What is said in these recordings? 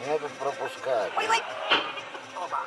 Меня тут пропускают. Ой-ой! Оба.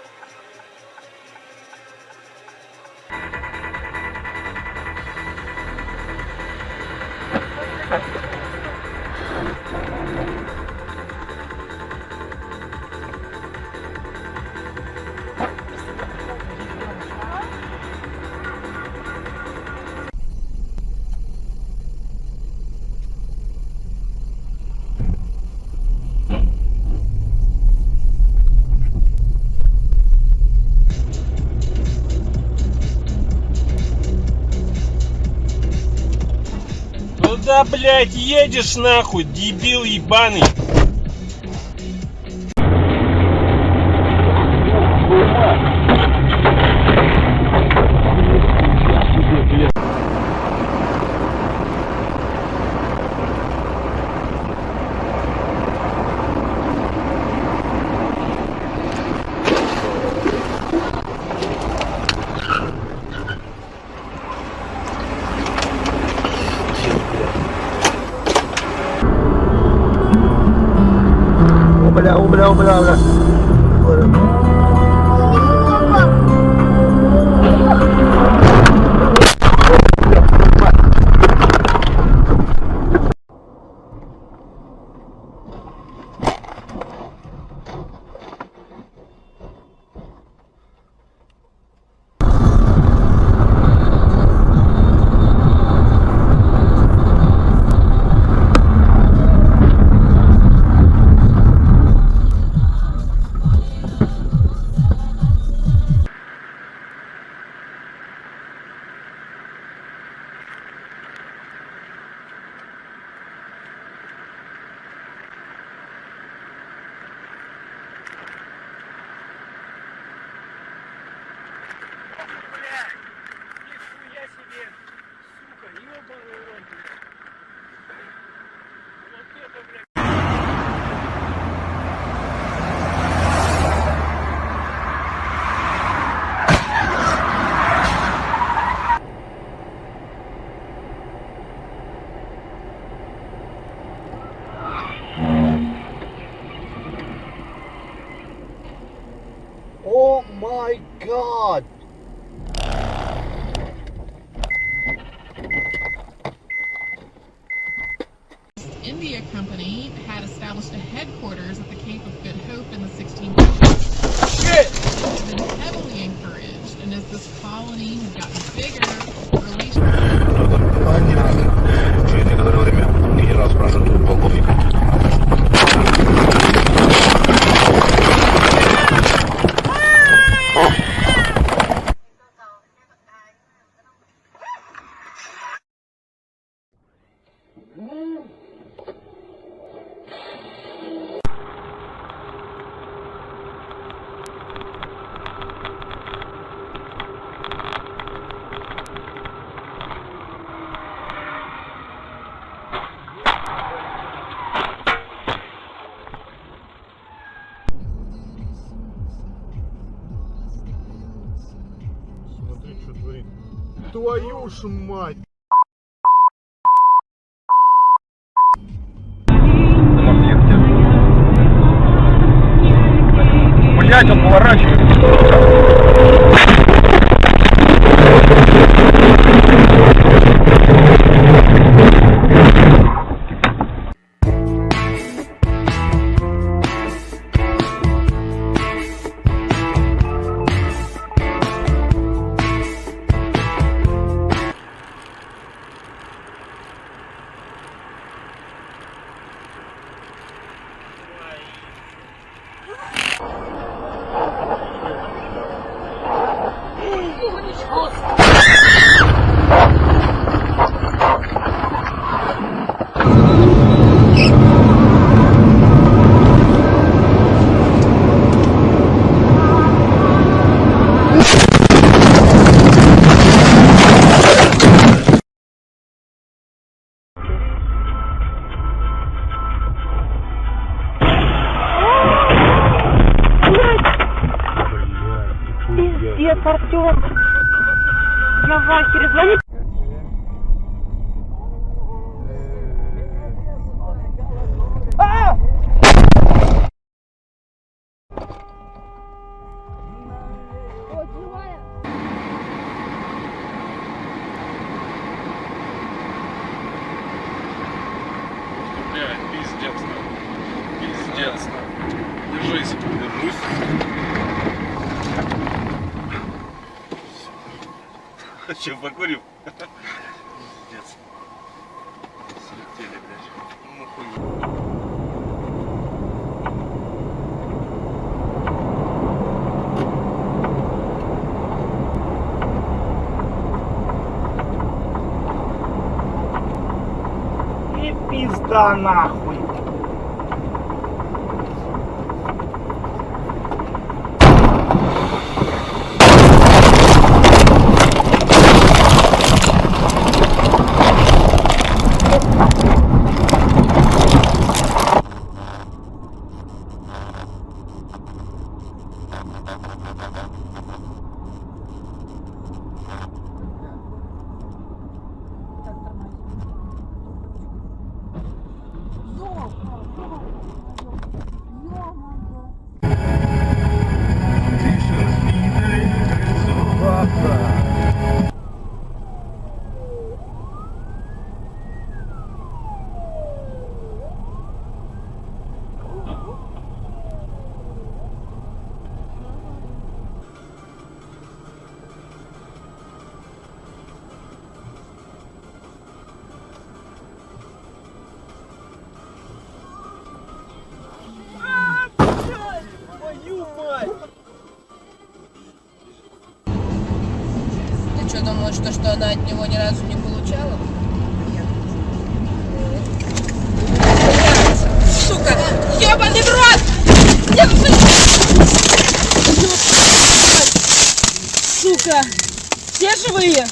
Куда, блядь, едешь нахуй, дебил ебаный? Бля. Сядь! India Company had established a headquarters at the Cape of Good Hope in the 1600s. Shit! It's been heavily encouraged, and as this colony has gotten bigger, relations. Через некоторое время генерал спрашивает у полковника. Смотри, что творит. Твою ж мать! Блять, он поворачивает. Пиздец, Артем! Я в ахере, звони. Блядь, пиздец, нахуй. Пиздец, нахуй. Держись. Держусь. Че, покурим? Пиздец. Слетели, блядь. Ну хуй. И пизда нахуй! Ты что, думала, что она от него ни разу не получала? Сука! Ёбаный в рот! Сука! Все живые?